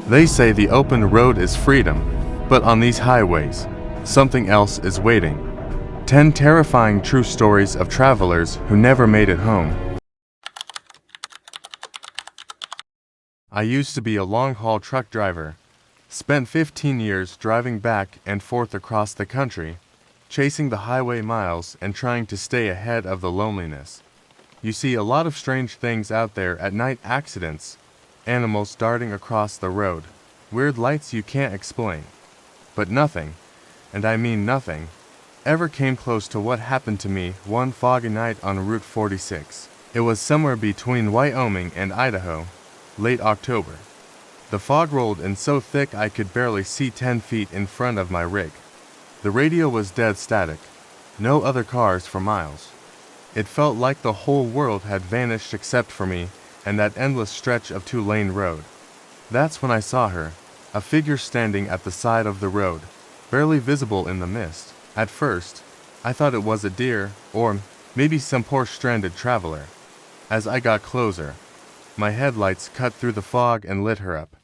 They say the open road is freedom, but on these highways, something else is waiting. 10 terrifying true stories of travelers who never made it home. I used to be a long-haul truck driver. Spent 15 years driving back and forth across the country, chasing the highway miles and trying to stay ahead of the loneliness. You see a lot of strange things out there at night: accidents, animals darting across the road, weird lights you can't explain. But nothing, and I mean nothing, ever came close to what happened to me one foggy night on Route 46. It was somewhere between Wyoming and Idaho, late October. The fog rolled in so thick I could barely see 10 feet in front of my rig. The radio was dead static, no other cars for miles. It felt like the whole world had vanished except for me and that endless stretch of two-lane road. That's when I saw her, a figure standing at the side of the road, barely visible in the mist. At first, I thought it was a deer, or maybe some poor stranded traveler. As I got closer, my headlights cut through the fog and lit her up.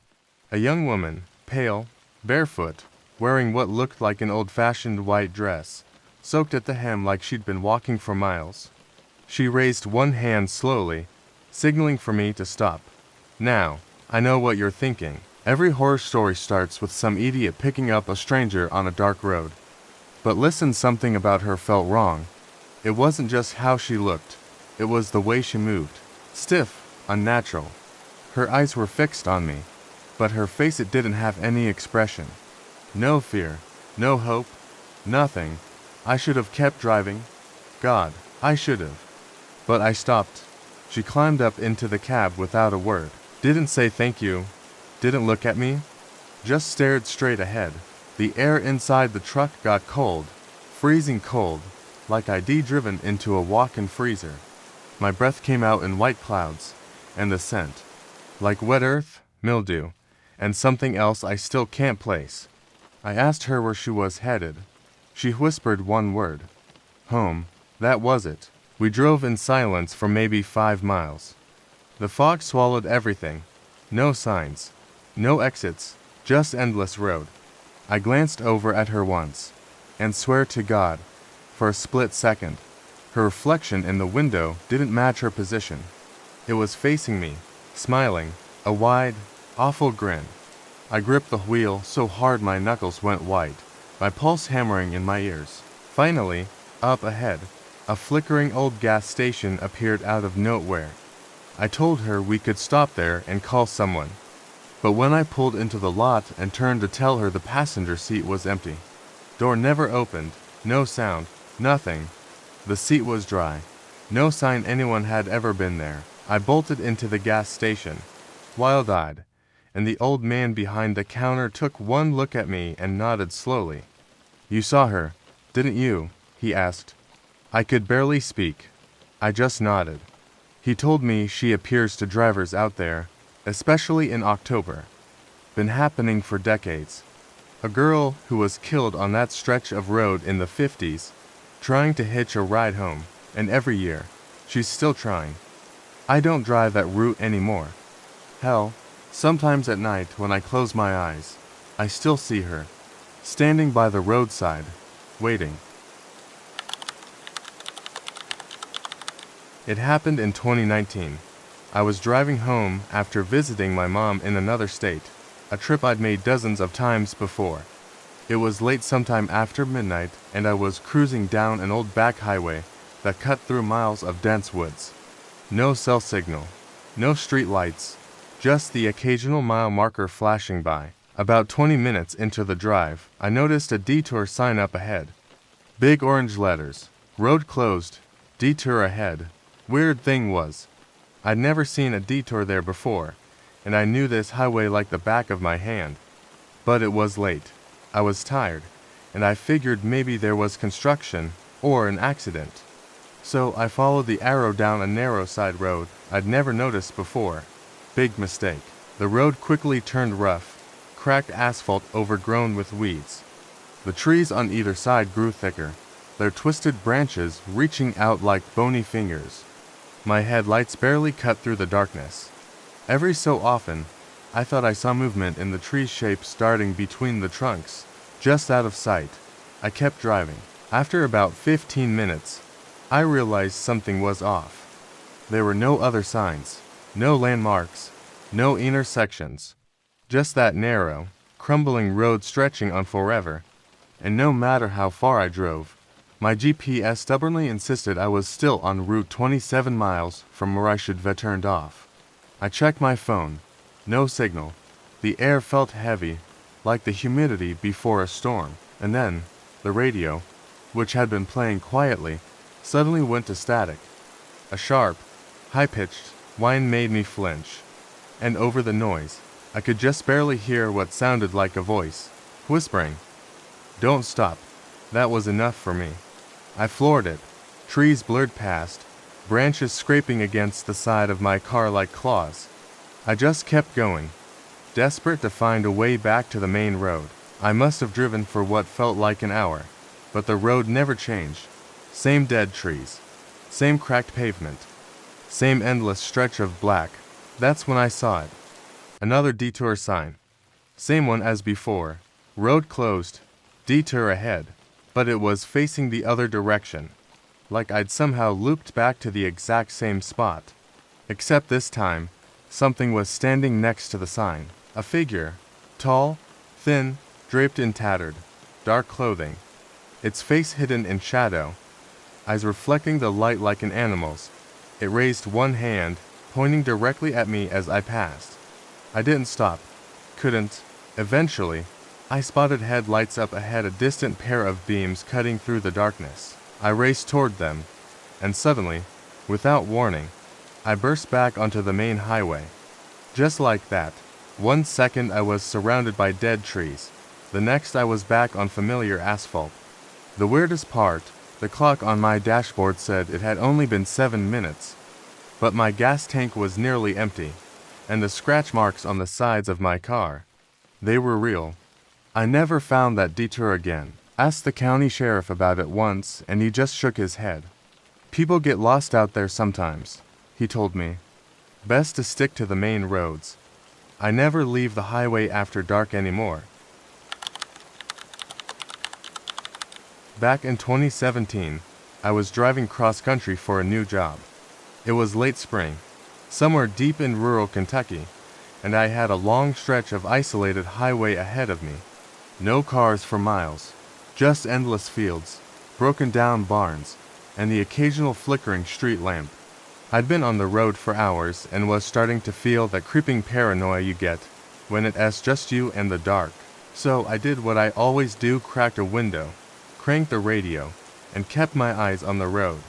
A young woman, pale, barefoot, wearing what looked like an old-fashioned white dress, soaked at the hem like she'd been walking for miles. She raised one hand slowly, signaling for me to stop. Now, I know what you're thinking. Every horror story starts with some idiot picking up a stranger on a dark road. But listen, something about her felt wrong. It wasn't just how she looked, it was the way she moved. Stiff, unnatural. Her eyes were fixed on me, but her face, it didn't have any expression. No fear, no hope, nothing. I should have kept driving. God, I should have. But I stopped. She climbed up into the cab without a word. Didn't say thank you. Didn't look at me. Just stared straight ahead. The air inside the truck got cold, freezing cold, like I'd driven into a walk-in freezer. My breath came out in white clouds, and the scent, like wet earth, mildew, and something else I still can't place. I asked her where she was headed. She whispered one word. Home. That was it. We drove in silence for maybe 5 miles. The fog swallowed everything. No signs. No exits. Just endless road. I glanced over at her once, and swear to God, for a split second, her reflection in the window didn't match her position. It was facing me, smiling, a wide, awful grin. I gripped the wheel so hard my knuckles went white, my pulse hammering in my ears. Finally, up ahead, a flickering old gas station appeared out of nowhere. I told her we could stop there and call someone. But when I pulled into the lot and turned to tell her the passenger seat was empty. Door never opened, no sound, nothing. The seat was dry. No sign anyone had ever been there. I bolted into the gas station, wild-eyed, and the old man behind the counter took one look at me and nodded slowly. You saw her, didn't you? He asked. I could barely speak. I just nodded. He told me she appears to drivers out there, especially in October. Been happening for decades. A girl who was killed on that stretch of road in the 50s, trying to hitch a ride home, and every year, she's still trying. I don't drive that route anymore. Hell, sometimes at night when I close my eyes, I still see her, standing by the roadside, waiting. It happened in 2019. I was driving home after visiting my mom in another state, a trip I'd made dozens of times before. It was late sometime after midnight, and I was cruising down an old back highway that cut through miles of dense woods. No cell signal, no street lights, just the occasional mile marker flashing by. About 20 minutes into the drive, I noticed a detour sign up ahead. Big orange letters, road closed, detour ahead. Weird thing was, I'd never seen a detour there before, and I knew this highway like the back of my hand. But it was late. I was tired, and I figured maybe there was construction or an accident. So I followed the arrow down a narrow side road I'd never noticed before. Big mistake. The road quickly turned rough, cracked asphalt overgrown with weeds. The trees on either side grew thicker, their twisted branches reaching out like bony fingers. My headlights barely cut through the darkness. Every so often, I thought I saw movement in the tree shape starting between the trunks, just out of sight. I kept driving. After about 15 minutes, I realized something was off. There were no other signs, no landmarks, no intersections. Just that narrow, crumbling road stretching on forever. And no matter how far I drove, my GPS stubbornly insisted I was still on Route 27 miles from where I should have turned off. I checked my phone. No signal. The air felt heavy, like the humidity before a storm. And then, the radio, which had been playing quietly, suddenly went to static. A sharp, high-pitched whine made me flinch. And over the noise, I could just barely hear what sounded like a voice, whispering, "Don't stop." That was enough for me. I floored it. Trees blurred past, branches scraping against the side of my car like claws. I just kept going, desperate to find a way back to the main road. I must have driven for what felt like an hour, but the road never changed. Same dead trees, same cracked pavement, same endless stretch of black. That's when I saw it. Another detour sign. Same one as before. Road closed. Detour ahead. But it was facing the other direction. Like I'd somehow looped back to the exact same spot. Except this time, something was standing next to the sign. A figure. Tall, thin, draped in tattered, dark clothing. Its face hidden in shadow. Eyes reflecting the light like an animal's. It raised one hand, pointing directly at me as I passed. I didn't stop. Couldn't. Eventually, I spotted headlights up ahead, a distant pair of beams cutting through the darkness. I raced toward them, and suddenly, without warning, I burst back onto the main highway. Just like that, 1 second I was surrounded by dead trees. The next I was back on familiar asphalt. The weirdest part, the clock on my dashboard said it had only been 7 minutes. But my gas tank was nearly empty, and the scratch marks on the sides of my car, they were real. I never found that detour again. Asked the county sheriff about it once, and he just shook his head. People get lost out there sometimes, he told me. Best to stick to the main roads. I never leave the highway after dark anymore. Back in 2017, I was driving cross-country for a new job. It was late spring, somewhere deep in rural Kentucky, and I had a long stretch of isolated highway ahead of me. No cars for miles, just endless fields, broken down barns, and the occasional flickering street lamp. I'd been on the road for hours and was starting to feel that creeping paranoia you get when it's just you and the dark. So I did what I always do, cracked a window, cranked the radio, and kept my eyes on the road.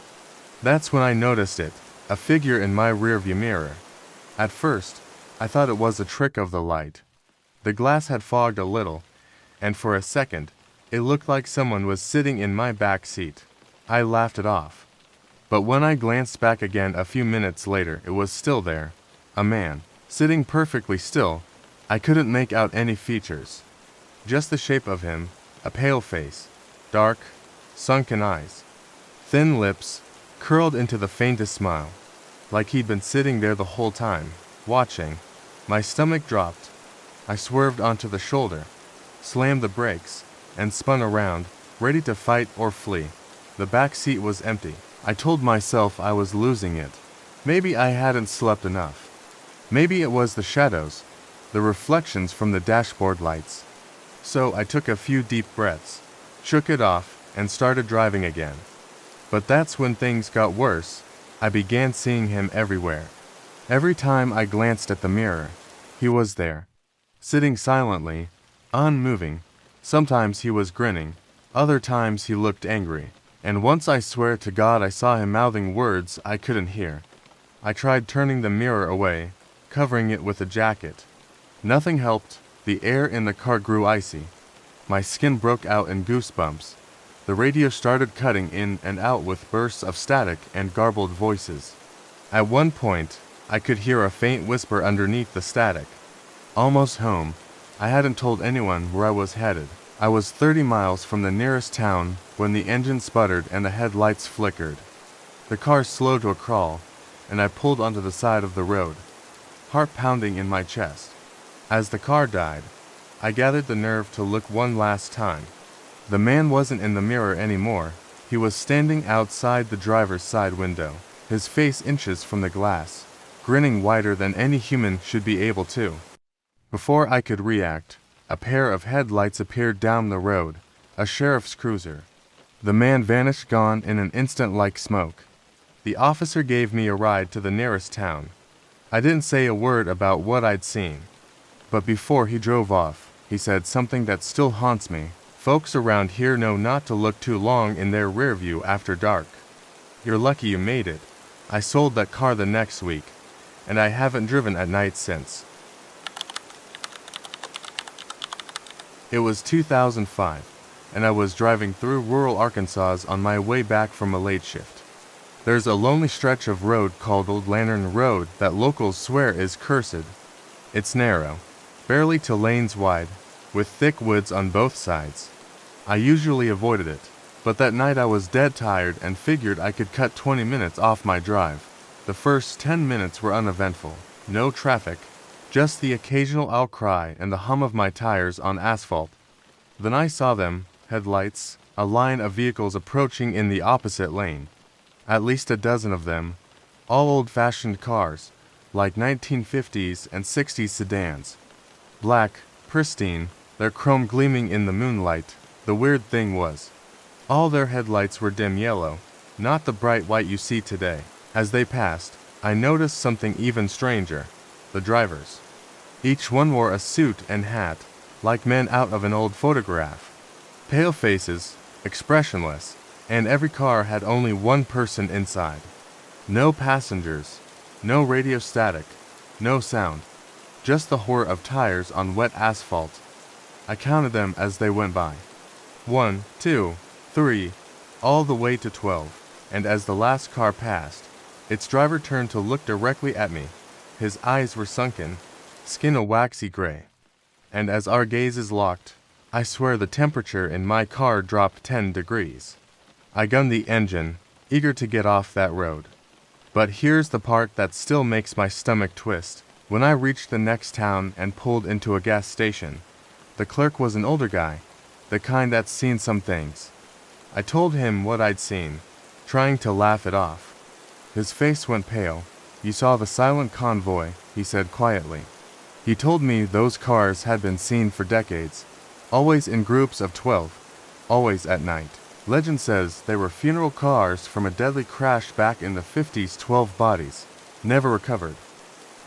That's when I noticed it, a figure in my rearview mirror. At first, I thought it was a trick of the light. The glass had fogged a little, and for a second, it looked like someone was sitting in my back seat. I laughed it off. But when I glanced back again a few minutes later, it was still there. A man, sitting perfectly still. I couldn't make out any features. Just the shape of him, a pale face, dark, sunken eyes, thin lips, curled into the faintest smile, like he'd been sitting there the whole time, watching. My stomach dropped. I swerved onto the shoulder, slammed the brakes, and spun around, ready to fight or flee. The back seat was empty. I told myself I was losing it. Maybe I hadn't slept enough. Maybe it was the shadows, the reflections from the dashboard lights. So I took a few deep breaths, shook it off, and started driving again. But that's when things got worse. I began seeing him everywhere. Every time I glanced at the mirror, he was there, sitting silently, unmoving. Sometimes he was grinning, other times he looked angry. And once I swear to God I saw him mouthing words I couldn't hear. I tried turning the mirror away, covering it with a jacket. Nothing helped. The air in the car grew icy. My skin broke out in goosebumps. The radio started cutting in and out with bursts of static and garbled voices. At one point, I could hear a faint whisper underneath the static. Almost home. I hadn't told anyone where I was headed. I was 30 miles from the nearest town when the engine sputtered and the headlights flickered. The car slowed to a crawl, and I pulled onto the side of the road, heart pounding in my chest. As the car died, I gathered the nerve to look one last time. The man wasn't in the mirror anymore. He was standing outside the driver's side window, his face inches from the glass, grinning wider than any human should be able to. Before I could react, a pair of headlights appeared down the road, a sheriff's cruiser. The man vanished, gone in an instant like smoke. The officer gave me a ride to the nearest town. I didn't say a word about what I'd seen. But before he drove off, he said something that still haunts me. Folks around here know not to look too long in their rear view after dark. You're lucky you made it. I sold that car the next week, and I haven't driven at night since. It was 2005, and I was driving through rural Arkansas on my way back from a late shift. There's a lonely stretch of road called Old Lantern Road that locals swear is cursed. It's narrow, barely 2 lanes wide, with thick woods on both sides. I usually avoided it, but that night I was dead tired and figured I could cut 20 minutes off my drive. The first 10 minutes were uneventful, no traffic, just the occasional outcry and the hum of my tires on asphalt. Then I saw them, headlights, a line of vehicles approaching in the opposite lane. At least a dozen of them, all old-fashioned cars, like 1950s and 60s sedans. Black, pristine, their chrome gleaming in the moonlight. The weird thing was, all their headlights were dim yellow, not the bright white you see today. As they passed, I noticed something even stranger. The drivers. Each one wore a suit and hat, like men out of an old photograph. Pale faces, expressionless, and every car had only one person inside. No passengers, no radio static, no sound, just the whir of tires on wet asphalt. I counted them as they went by. 1, 2, 3, all the way to 12, and as the last car passed, its driver turned to look directly at me. His eyes were sunken, skin a waxy gray. And as our gazes locked, I swear the temperature in my car dropped 10 degrees. I gunned the engine, eager to get off that road. But here's the part that still makes my stomach twist. When I reached the next town and pulled into a gas station, the clerk was an older guy, the kind that's seen some things. I told him what I'd seen, trying to laugh it off. His face went pale. You saw the silent convoy, he said quietly. He told me those cars had been seen for decades, always in groups of 12, always at night. Legend says they were funeral cars from a deadly crash back in the 50s, 12 bodies, never recovered.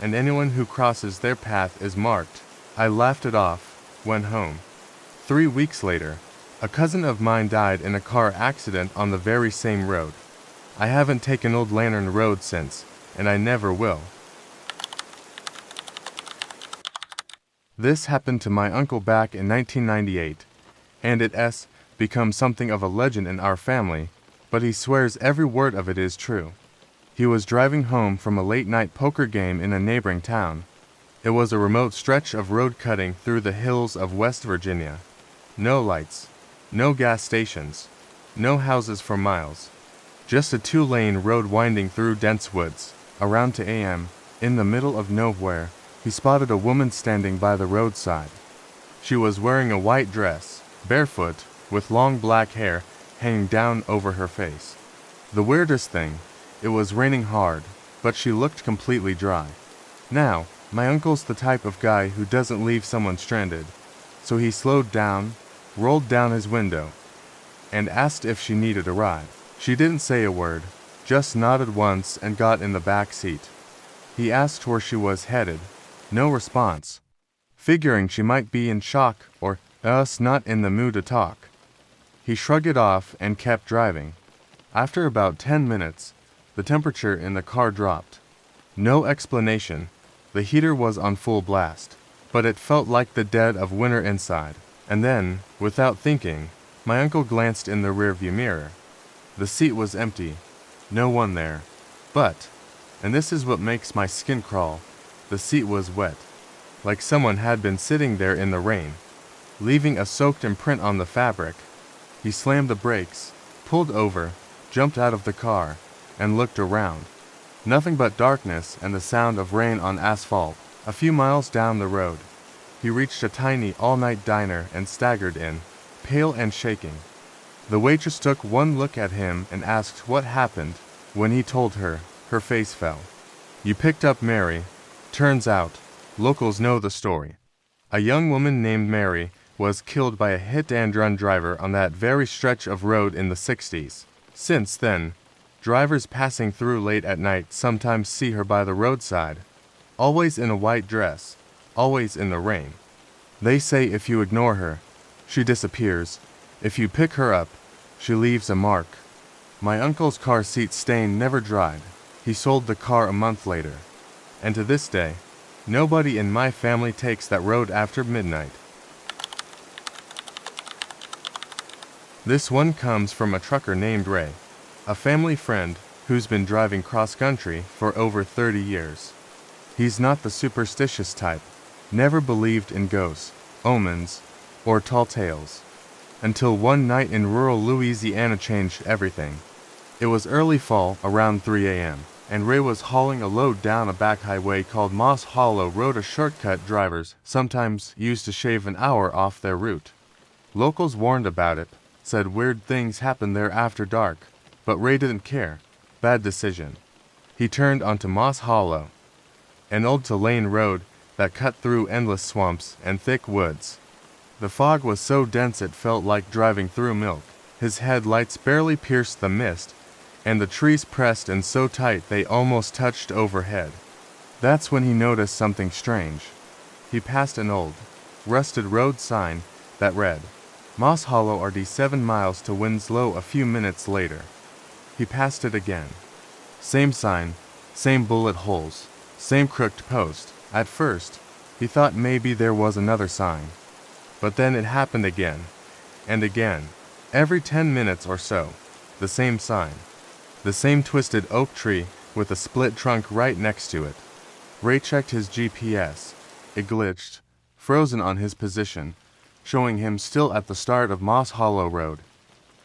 And anyone who crosses their path is marked. I laughed it off, went home. 3 weeks later, a cousin of mine died in a car accident on the very same road. I haven't taken Old Lantern Road since, and I never will. This happened to my uncle back in 1998, and it's become something of a legend in our family, but he swears every word of it is true. He was driving home from a late-night poker game in a neighboring town. It was a remote stretch of road cutting through the hills of West Virginia. No lights, no gas stations, no houses for miles. Just a 2-lane road winding through dense woods. Around 2 a.m., in the middle of nowhere, he spotted a woman standing by the roadside. She was wearing a white dress, barefoot, with long black hair hanging down over her face. The weirdest thing, it was raining hard, but she looked completely dry. Now, my uncle's the type of guy who doesn't leave someone stranded, so he slowed down, rolled down his window, and asked if she needed a ride. She didn't say a word, just nodded once and got in the back seat. He asked where she was headed. No response. Figuring she might be in shock or else not in the mood to talk. He shrugged it off and kept driving. After about 10 minutes, the temperature in the car dropped. No explanation. The heater was on full blast, but it felt like the dead of winter inside. And then, without thinking, my uncle glanced in the rearview mirror. The seat was empty. No one there. But, and this is what makes my skin crawl, the seat was wet, like someone had been sitting there in the rain, leaving a soaked imprint on the fabric. He slammed the brakes, pulled over, jumped out of the car, and looked around. Nothing but darkness and the sound of rain on asphalt. A few miles down the road, He reached a tiny all-night diner and staggered in, pale and shaking. The waitress took one look at him and asked what happened. When he told her, her face fell. "You picked up Mary." Turns out, locals know the story. A young woman named Mary was killed by a hit-and-run driver on that very stretch of road in the 60s. Since then, drivers passing through late at night sometimes see her by the roadside, always in a white dress, always in the rain. They say if you ignore her, she disappears. If you pick her up, she leaves a mark. My uncle's car seat stain never dried. He sold the car a month later. And to this day, nobody in my family takes that road after midnight. This one comes from a trucker named Ray, a family friend who's been driving cross-country for over 30 years. He's not the superstitious type, never believed in ghosts, omens, or tall tales. Until one night in rural Louisiana changed everything. It was early fall, around 3 a.m., and Ray was hauling a load down a back highway called Moss Hollow Road, a shortcut drivers sometimes used to shave an hour off their route. Locals warned about it, said weird things happened there after dark, but Ray didn't care. Bad decision. He turned onto Moss Hollow, an old two-lane road that cut through endless swamps and thick woods. The fog was so dense it felt like driving through milk. His headlights barely pierced the mist, and the trees pressed in so tight they almost touched overhead. That's when he noticed something strange. He passed an old, rusted road sign that read, "Moss Hollow RD 7 miles to Winslow." A few minutes later, he passed it again. Same sign, same bullet holes, same crooked post. At first, he thought maybe there was another sign. But then it happened again, and again. Every 10 minutes or so, the same sign. The same twisted oak tree with a split trunk right next to it. Ray checked his GPS. It glitched, frozen on his position, showing him still at the start of Moss Hollow Road.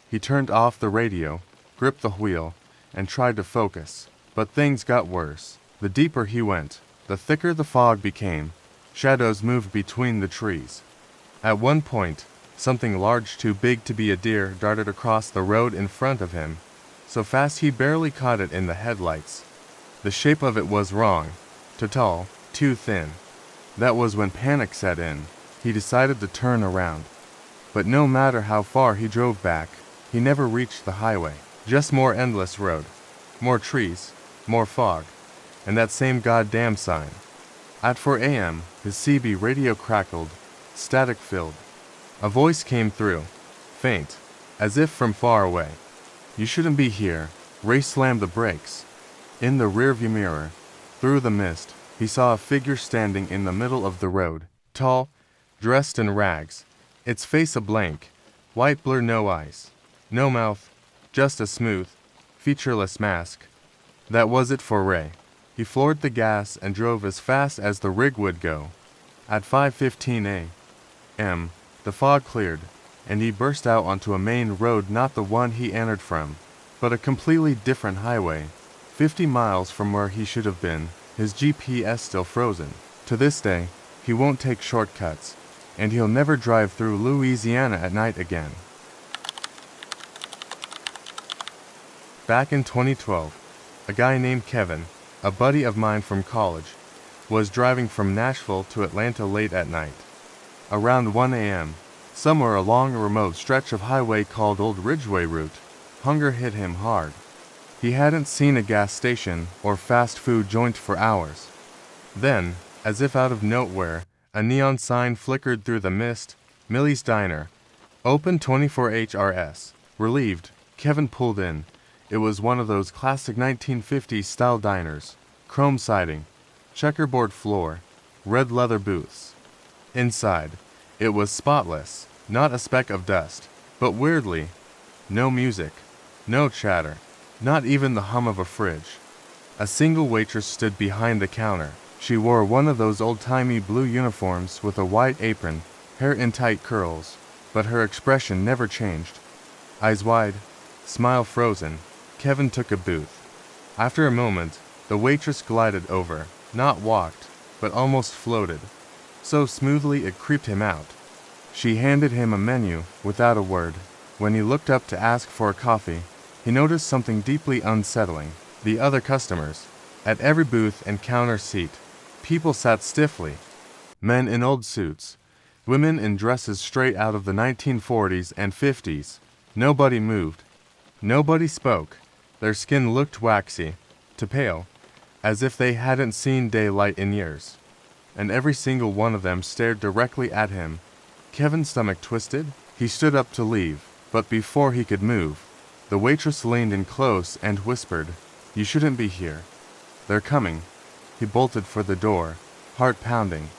He turned off the radio, gripped the wheel, and tried to focus. But things got worse. The deeper he went, the thicker the fog became. Shadows moved between the trees. At one point, something large too big to be a deer darted across the road in front of him, so fast he barely caught it in the headlights. The shape of it was wrong, too tall, too thin. That was when panic set in. He decided to turn around. But no matter how far he drove back, he never reached the highway. Just more endless road, more trees, more fog, and that same goddamn sign. At 4 a.m., his CB radio crackled, static-filled. A voice came through, faint, as if from far away. "You shouldn't be here." Ray slammed the brakes. In the rearview mirror, through the mist, he saw a figure standing in the middle of the road, tall, dressed in rags, its face a blank, white blur, no eyes, no mouth, just a smooth, featureless mask. That was it for Ray. He floored the gas and drove as fast as the rig would go. At 5:15 a.m., the fog cleared, and he burst out onto a main road, not the one he entered from, but a completely different highway, 50 miles from where he should have been, his GPS still frozen. To this day, he won't take shortcuts, and he'll never drive through Louisiana at night again. Back in 2012, a guy named Kevin, a buddy of mine from college, was driving from Nashville to Atlanta late at night. Around 1 a.m., somewhere along a remote stretch of highway called Old Ridgeway Route, hunger hit him hard. He hadn't seen a gas station or fast food joint for hours. Then, as if out of nowhere, a neon sign flickered through the mist. "Millie's Diner, open 24 HRS. Relieved, Kevin pulled in. It was one of those classic 1950s-style diners. Chrome siding, checkerboard floor, red leather booths. Inside, it was spotless, not a speck of dust. But weirdly, no music, no chatter, not even the hum of a fridge. A single waitress stood behind the counter. She wore one of those old-timey blue uniforms with a white apron, hair in tight curls, but her expression never changed. Eyes wide, smile frozen. Kevin took a booth. After a moment, the waitress glided over, not walked, but almost floated. so smoothly it creeped him out. She handed him a menu without a word. When he looked up to ask for a coffee, he noticed something deeply unsettling. The other customers. At every booth and counter seat, people sat stiffly. Men in old suits, women in dresses straight out of the 1940s and 50s. Nobody moved. Nobody spoke. Their skin looked waxy, to pale, as if they hadn't seen daylight in years. And every single one of them stared directly at him. Kevin's stomach twisted. He stood up to leave, but before he could move, the waitress leaned in close and whispered, "You shouldn't be here. They're coming." He bolted for the door, heart pounding.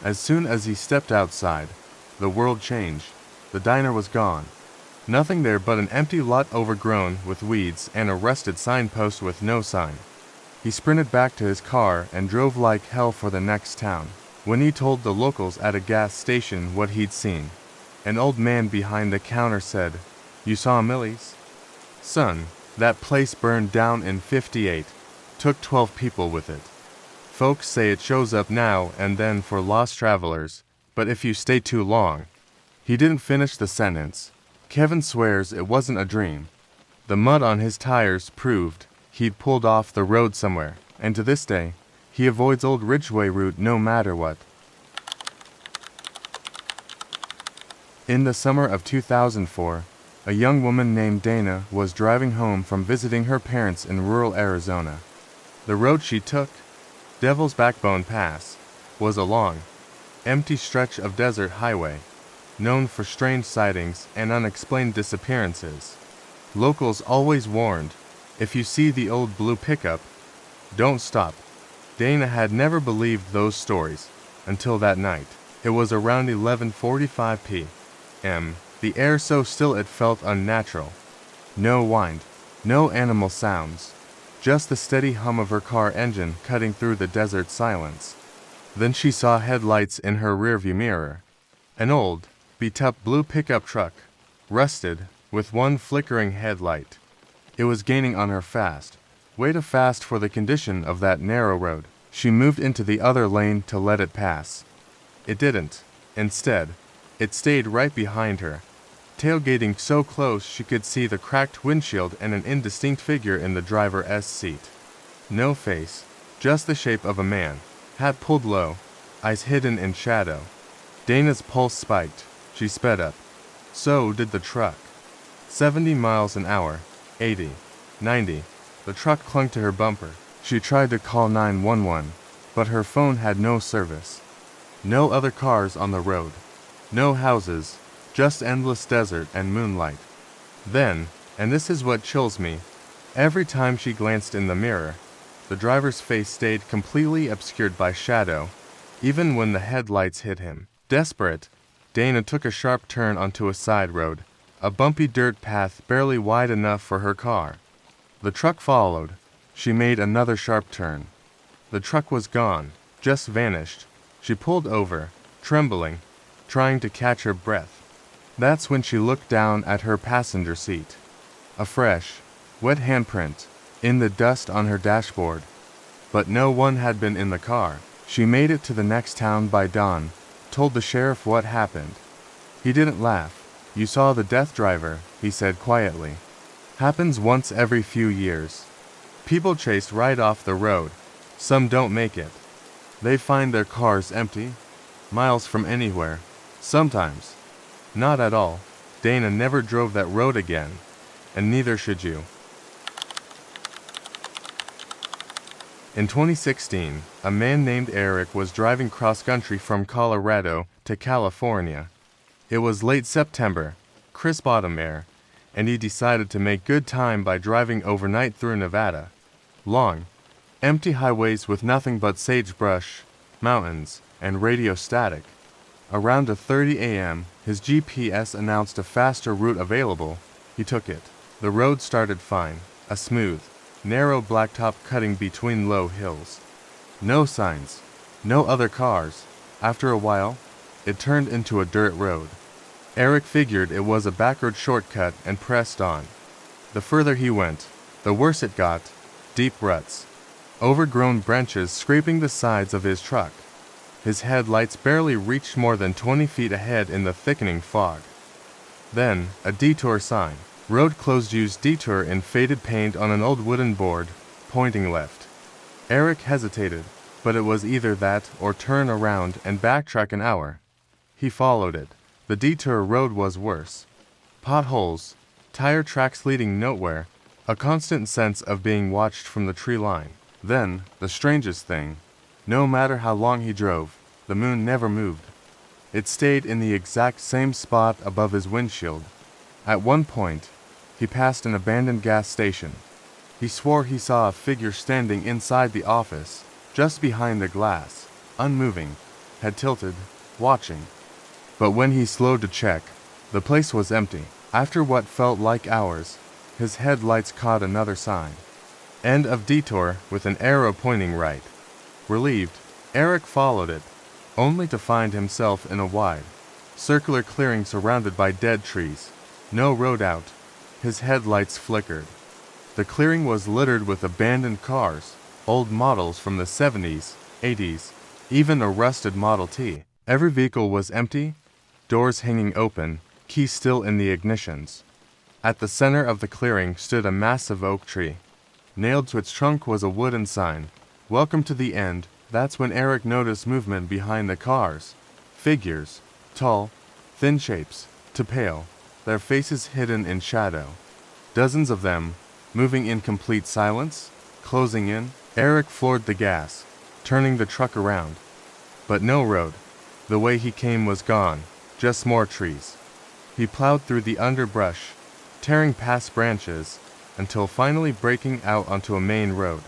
As soon as he stepped outside, the world changed. The diner was gone. Nothing there but an empty lot overgrown with weeds and a rusted signpost with no sign. He sprinted back to his car and drove like hell for the next town. When he told the locals at a gas station what he'd seen, an old man behind the counter said, "You saw Millie's? Son, that place burned down in '58. Took 12 people with it. Folks say it shows up now and then for lost travelers, but if you stay too long." He didn't finish the sentence. Kevin swears it wasn't a dream. The mud on his tires proved he'd pulled off the road somewhere, and to this day, he avoids Old Ridgeway route no matter what. In the summer of 2004, a young woman named Dana was driving home from visiting her parents in rural Arizona. The road she took, Devil's Backbone Pass, was a long, empty stretch of desert highway, known for strange sightings and unexplained disappearances. Locals always warned, if you see the old blue pickup, don't stop. Dana had never believed those stories until that night. It was around 11:45 p.m. The air so still it felt unnatural. No wind, no animal sounds, just the steady hum of her car engine cutting through the desert silence. Then she saw headlights in her rearview mirror. An old, beat-up blue pickup truck, rusted, with one flickering headlight. It was gaining on her fast, way too fast for the condition of that narrow road. She moved into the other lane to let it pass. It didn't. Instead, it stayed right behind her, tailgating so close she could see the cracked windshield and an indistinct figure in the driver's seat. No face, just the shape of a man, hat pulled low, eyes hidden in shadow. Dana's pulse spiked. She sped up. So did the truck. 70 miles an hour, 80, 90. The truck clung to her bumper. She tried to call 911, but her phone had no service. No other cars on the road. No houses, just endless desert and moonlight. Then, and this is what chills me, every time she glanced in the mirror, the driver's face stayed completely obscured by shadow, even when the headlights hit him. Desperate, Dana took a sharp turn onto a side road, a bumpy dirt path barely wide enough for her car. The truck followed. She made another sharp turn. The truck was gone, just vanished. She pulled over, trembling, trying to catch her breath. That's when she looked down at her passenger seat. A fresh, wet handprint, in the dust on her dashboard. But no one had been in the car. She made it to the next town by dawn, told the sheriff what happened. He didn't laugh. "You saw the death driver," he said quietly. "Happens once every few years. People chased right off the road. Some don't make it. They find their cars empty, miles from anywhere. Sometimes. Not at all. Dana never drove that road again, and neither should you." In 2016, a man named Eric was driving cross-country from Colorado to California. It was late September, crisp autumn air, and he decided to make good time by driving overnight through Nevada. Long, empty highways with nothing but sagebrush, mountains, and radio static. Around 2:30 a.m., his GPS announced a faster route available. He took it. The road started fine, a smooth, narrow blacktop cutting between low hills. No signs, no other cars. After a while, it turned into a dirt road. Eric figured it was a backroad shortcut and pressed on. The further he went, the worse it got. Deep ruts, overgrown branches scraping the sides of his truck. His headlights barely reached more than 20 feet ahead in the thickening fog. Then, a detour sign. Road closed. Use detour in faded paint on an old wooden board, pointing left. Eric hesitated, but it was either that or turn around and backtrack an hour. He followed it. The detour road was worse. Potholes, tire tracks leading nowhere, a constant sense of being watched from the tree line. Then, the strangest thing, no matter how long he drove, the moon never moved. It stayed in the exact same spot above his windshield. At one point, he passed an abandoned gas station. He swore he saw a figure standing inside the office, just behind the glass, unmoving, head tilted, watching. But when he slowed to check, the place was empty. After what felt like hours, his headlights caught another sign. End of detour with an arrow pointing right. Relieved, Eric followed it, only to find himself in a wide, circular clearing surrounded by dead trees. No road out. His headlights flickered. The clearing was littered with abandoned cars, old models from the 70s, 80s, even a rusted Model T. Every vehicle was empty, doors hanging open, keys still in the ignitions. At the center of the clearing stood a massive oak tree. Nailed to its trunk was a wooden sign, "Welcome to the end." That's when Eric noticed movement behind the cars. Figures, tall, thin shapes, to pale, their faces hidden in shadow. Dozens of them, moving in complete silence, closing in. Eric floored the gas, turning the truck around. But no road. The way he came was gone, just more trees. He plowed through the underbrush, tearing past branches, until finally breaking out onto a main road.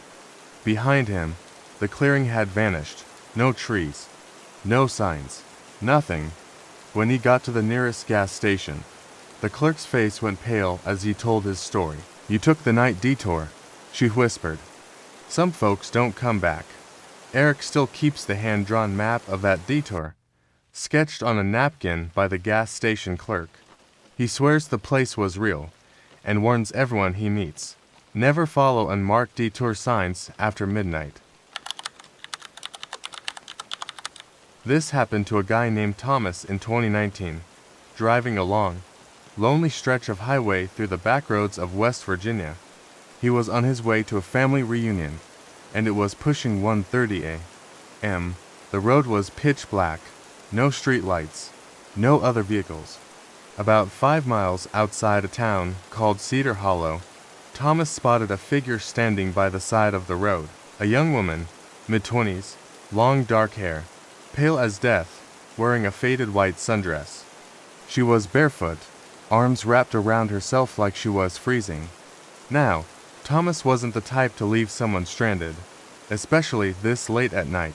Behind him, the clearing had vanished. No trees, no signs, nothing. When he got to the nearest gas station, the clerk's face went pale as he told his story. "You took the night detour," she whispered. "Some folks don't come back." Eric still keeps the hand-drawn map of that detour, sketched on a napkin by the gas station clerk. He swears the place was real, and warns everyone he meets, never follow unmarked detour signs after midnight. This happened to a guy named Thomas in 2019, driving along lonely stretch of highway through the backroads of West Virginia. He was on his way to a family reunion, and it was pushing 1:30 a.m. The road was pitch black, no street lights, no other vehicles. About 5 miles outside a town called Cedar Hollow, Thomas spotted a figure standing by the side of the road. A young woman, mid-20s, long dark hair, pale as death, wearing a faded white sundress. She was barefoot, arms wrapped around herself like she was freezing. Now, Thomas wasn't the type to leave someone stranded, especially this late at night.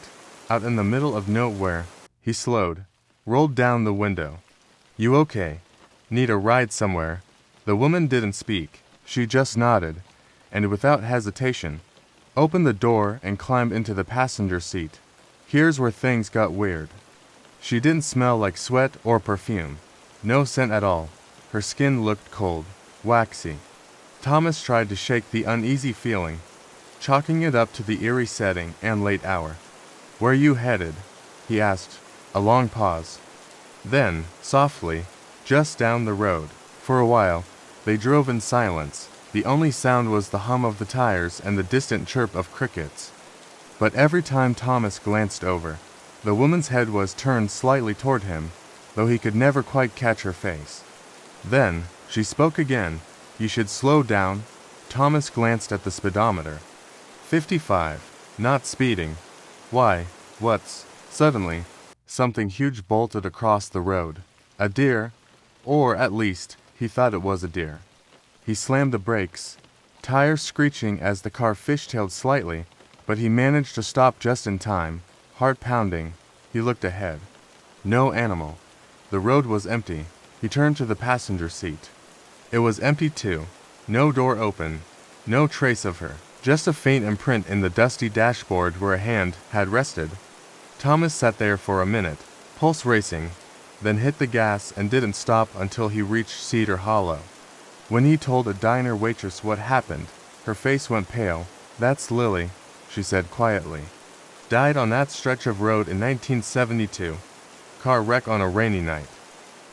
Out in the middle of nowhere, he slowed, rolled down the window. "You okay? Need a ride somewhere?" The woman didn't speak. She just nodded, and without hesitation, opened the door and climbed into the passenger seat. Here's where things got weird. She didn't smell like sweat or perfume. No scent at all. Her skin looked cold, waxy. Thomas tried to shake the uneasy feeling, chalking it up to the eerie setting and late hour. "Where you headed?" he asked. A long pause. Then, softly, "Just down the road." For a while, they drove in silence. The only sound was the hum of the tires and the distant chirp of crickets. But every time Thomas glanced over, the woman's head was turned slightly toward him, though he could never quite catch her face. Then, she spoke again. "You should slow down." Thomas glanced at the speedometer. 55. Not speeding. Why, what's... Suddenly, something huge bolted across the road. A deer, or at least, he thought it was a deer. He slammed the brakes, tires screeching as the car fishtailed slightly, but he managed to stop just in time, heart pounding. He looked ahead. No animal. The road was empty. He turned to the passenger seat. It was empty too. No door open. No trace of her. Just a faint imprint in the dusty dashboard where a hand had rested. Thomas sat there for a minute, pulse racing, then hit the gas and didn't stop until he reached Cedar Hollow. When he told a diner waitress what happened, her face went pale. "That's Lily," she said quietly. Died on that stretch of road in 1972. Car wreck on a rainy night.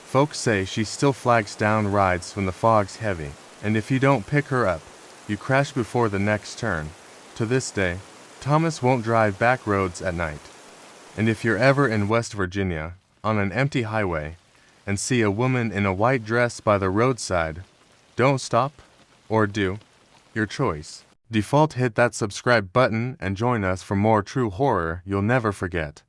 Folks say she still flags down rides when the fog's heavy, and if you don't pick her up, you crash before the next turn. To this day, Thomas won't drive back roads at night. And if you're ever in West Virginia, on an empty highway, and see a woman in a white dress by the roadside, don't stop, or do, your choice. Default hit that subscribe button and join us for more true horror you'll never forget.